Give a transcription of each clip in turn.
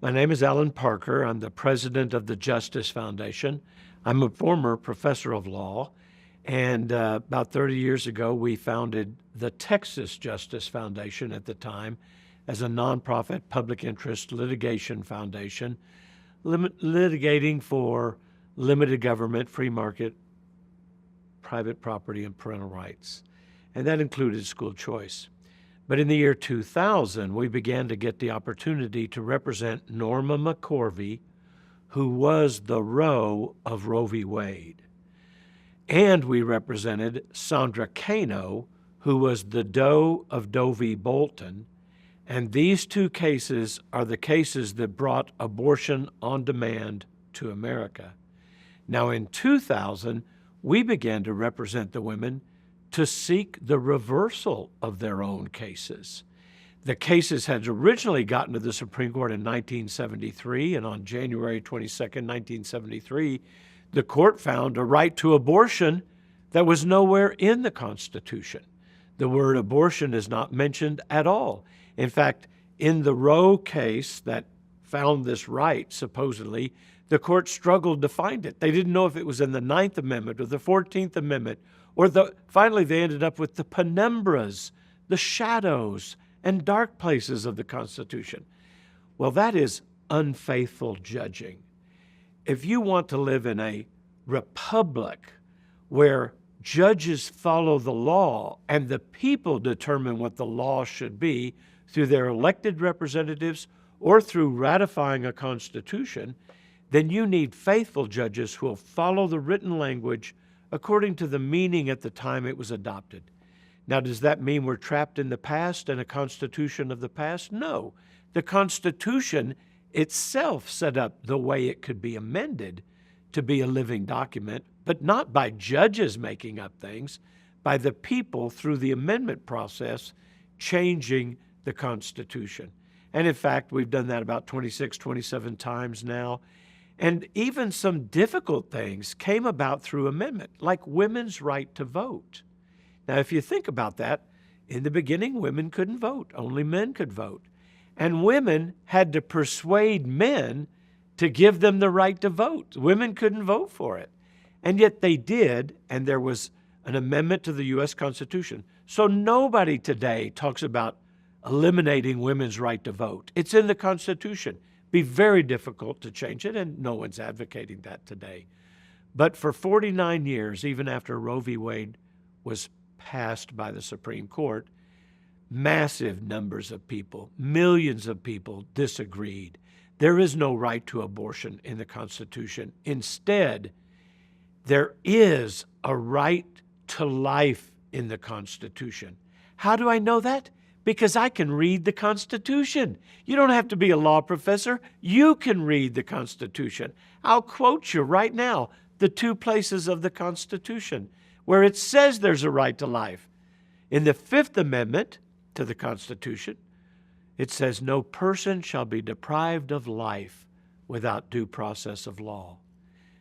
My name is Alan Parker. I'm the president of the Justice Foundation. I'm a former professor of law, and about 30 years ago, we founded the Texas Justice Foundation at the time as a nonprofit public interest litigation foundation, litigating for limited government, free market, private property, and parental rights. And that included school choice. But in the year 2000, we began to get the opportunity to represent Norma McCorvey, who was the Roe of Roe v. Wade. And we represented Sandra Cano, who was the Doe of Doe v. Bolton. And these two cases are the cases that brought abortion on demand to America. Now, in 2000, we began to represent the women to seek the reversal of their own cases. The cases had originally gotten to the Supreme Court in 1973, and on January 22nd, 1973, the court found a right to abortion that was nowhere in the Constitution. The word abortion is not mentioned at all. In fact, in the Roe case that found this right, supposedly, the court struggled to find it. They didn't know if it was in the 9th Amendment or the 14th Amendment, or finally they ended up with the penumbras, the shadows, and dark places of the Constitution. Well, that is unfaithful judging. If you want to live in a republic where judges follow the law and the people determine what the law should be through their elected representatives or through ratifying a constitution, then you need faithful judges who will follow the written language according to the meaning at the time it was adopted. Now, does that mean we're trapped in the past and a constitution of the past? No. The Constitution itself set up the way it could be amended to be a living document, but not by judges making up things, by the people through the amendment process changing the Constitution. And in fact, we've done that about 26, 27 times now. And even some difficult things came about through amendment, like women's right to vote. Now, if you think about that, in the beginning, women couldn't vote. Only men could vote. And women had to persuade men to give them the right to vote. Women couldn't vote for it. And yet they did, and there was an amendment to the U.S. Constitution. So nobody today talks about eliminating women's right to vote. It's in the Constitution. Be very difficult to change it, and no one's advocating that today. But for 49 years, even after Roe v. Wade was passed by the Supreme Court, massive numbers of people, millions of people disagreed. There is no right to abortion in the Constitution. Instead, there is a right to life in the Constitution. How do I know that? Because I can read the Constitution. You don't have to be a law professor. You can read the Constitution. I'll quote you right now the two places of the Constitution where it says there's a right to life. In the Fifth Amendment to the Constitution, it says, "No person shall be deprived of life without due process of law."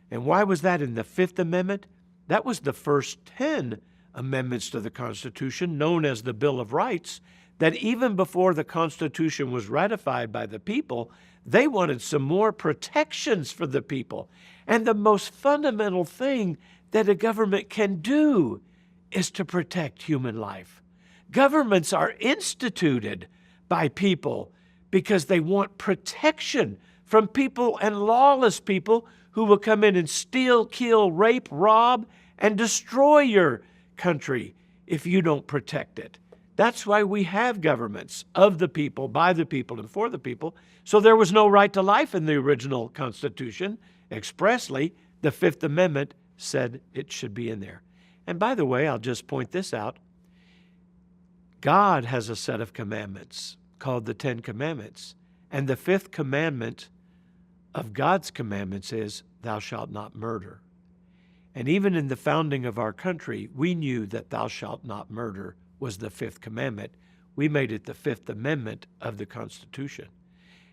And why was that in the Fifth Amendment? That was the first 10 amendments to the Constitution, known as the Bill of Rights, that even before the Constitution was ratified by the people, they wanted some more protections for the people. And the most fundamental thing that a government can do is to protect human life. Governments are instituted by people because they want protection from people and lawless people who will come in and steal, kill, rape, rob, and destroy your country if you don't protect it. That's why we have governments of the people, by the people, and for the people. So there was no right to life in the original Constitution. Expressly, the Fifth Amendment said it should be in there. And by the way, I'll just point this out. God has a set of commandments called the Ten Commandments. And the fifth commandment of God's commandments is, "Thou shalt not murder." And even in the founding of our country, we knew that "Thou shalt not murder" was the fifth commandment. We made it the Fifth Amendment of the Constitution.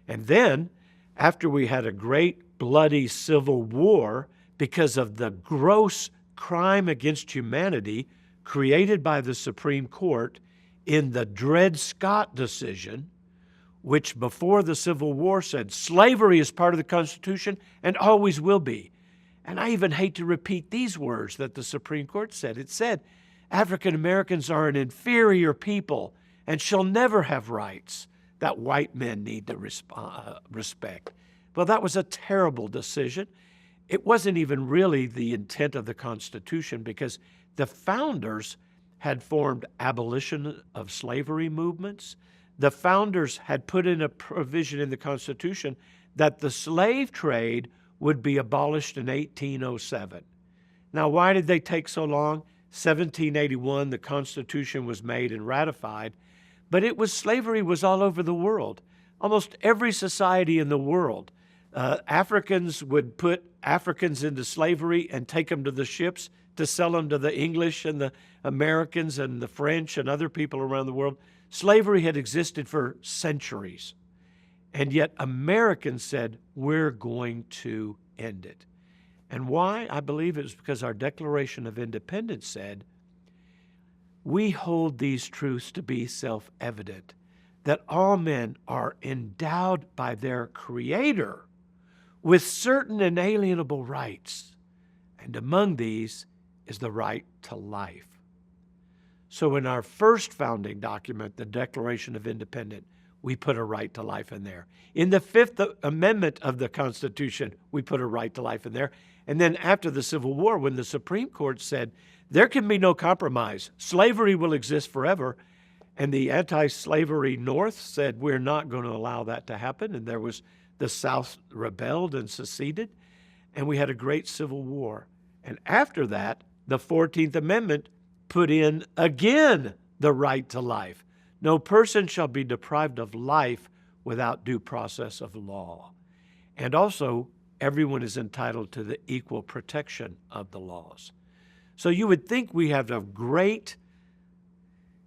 And then, after we had a great bloody civil war because of the gross crime against humanity created by the Supreme Court in the Dred Scott decision, which before the Civil War said slavery is part of the Constitution and always will be. And I even hate to repeat these words that the Supreme Court said. It said, African Americans are an inferior people and shall never have rights that white men need to respect. Well, that was a terrible decision. It wasn't even really the intent of the Constitution, because the founders had formed abolition of slavery movements. The founders had put in a provision in the Constitution that the slave trade would be abolished in 1807. Now, why did they take so long? 1781, the Constitution was made and ratified, but slavery was all over the world. Almost every society in the world. Africans would put Africans into slavery and take them to the ships to sell them to the English and the Americans and the French and other people around the world. Slavery had existed for centuries. And yet Americans said, we're going to end it. And why? I believe it was because our Declaration of Independence said, we hold these truths to be self-evident, that all men are endowed by their Creator with certain inalienable rights, and among these is the right to life. So in our first founding document, the Declaration of Independence, we put a right to life in there. In the Fifth Amendment of the Constitution, we put a right to life in there. And then after the Civil War, when the Supreme Court said, there can be no compromise, slavery will exist forever, and the anti-slavery North said, we're not going to allow that to happen, and there was the South rebelled and seceded, and we had a great Civil War. And after that, the 14th Amendment put in again the right to life. No person shall be deprived of life without due process of law. And also, everyone is entitled to the equal protection of the laws. So you would think we have a great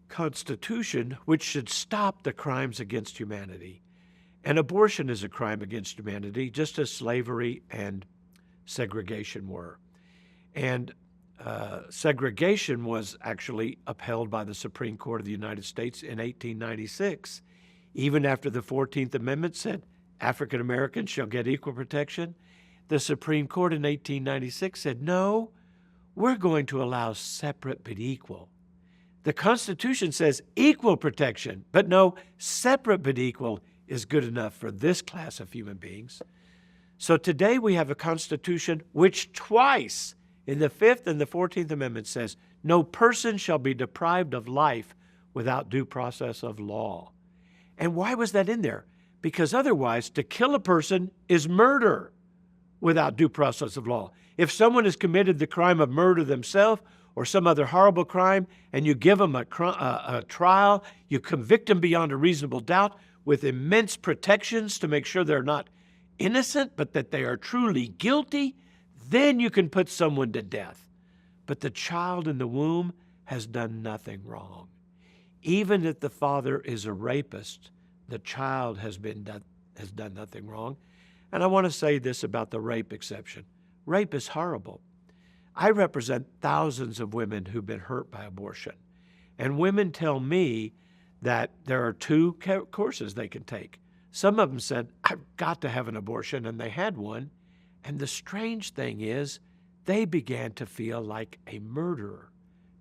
Constitution which should stop the crimes against humanity. And abortion is a crime against humanity, just as slavery and segregation were. And segregation was actually upheld by the Supreme Court of the United States in 1896. Even after the 14th Amendment said African Americans shall get equal protection, the Supreme Court in 1896 said, no, we're going to allow separate but equal. The Constitution says equal protection, but no, separate but equal is good enough for this class of human beings. So today we have a Constitution which twice in the Fifth and the 14th Amendment says, no person shall be deprived of life without due process of law. And why was that in there? Because otherwise, to kill a person is murder without due process of law. If someone has committed the crime of murder themselves or some other horrible crime, and you give them a trial, you convict them beyond a reasonable doubt with immense protections to make sure they're not innocent, but that they are truly guilty, then you can put someone to death. But the child in the womb has done nothing wrong. Even if the father is a rapist, the child has done nothing wrong. And I want to say this about the rape exception. Rape is horrible. I represent thousands of women who've been hurt by abortion. And women tell me that there are two courses they can take. Some of them said, I've got to have an abortion, and they had one. And the strange thing is, they began to feel like a murderer,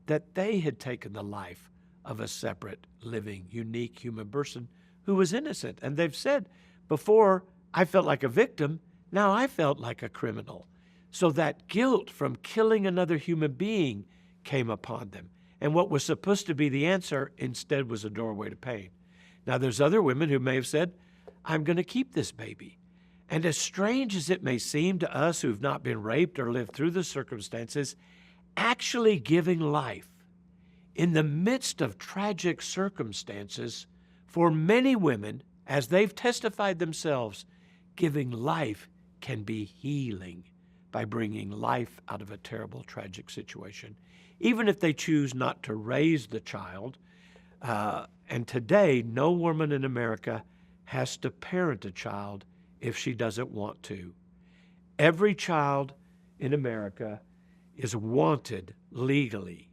that they had taken the life of a separate, living, unique human person who was innocent. And they've said, before I felt like a victim, now I felt like a criminal. So that guilt from killing another human being came upon them. And what was supposed to be the answer instead was a doorway to pain. Now, there's other women who may have said, I'm going to keep this baby. And as strange as it may seem to us who've not been raped or lived through the circumstances, actually giving life in the midst of tragic circumstances for many women, as they've testified themselves, giving life can be healing by bringing life out of a terrible, tragic situation, even if they choose not to raise the child. And today, no woman in America has to parent a child if she doesn't want to. Every child in America is wanted legally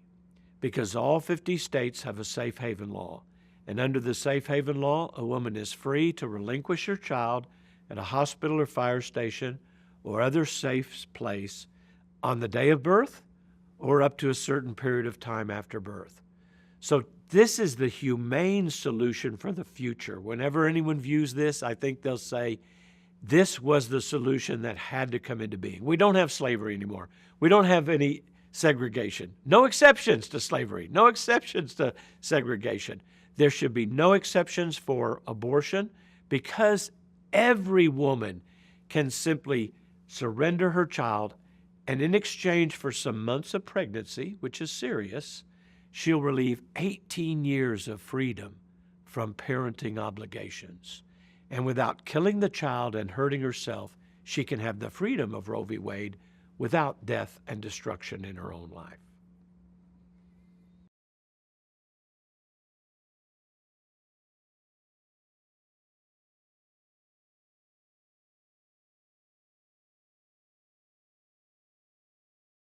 because all 50 states have a safe haven law. And under the safe haven law, a woman is free to relinquish her child at a hospital or fire station or other safe place on the day of birth or up to a certain period of time after birth. So this is the humane solution for the future. Whenever anyone views this, I think they'll say, this was the solution that had to come into being. We don't have slavery anymore. We don't have any segregation. No exceptions to slavery. No exceptions to segregation. There should be no exceptions for abortion because every woman can simply surrender her child, and in exchange for some months of pregnancy, which is serious, she'll relieve 18 years of freedom from parenting obligations. And without killing the child and hurting herself, she can have the freedom of Roe v. Wade without death and destruction in her own life.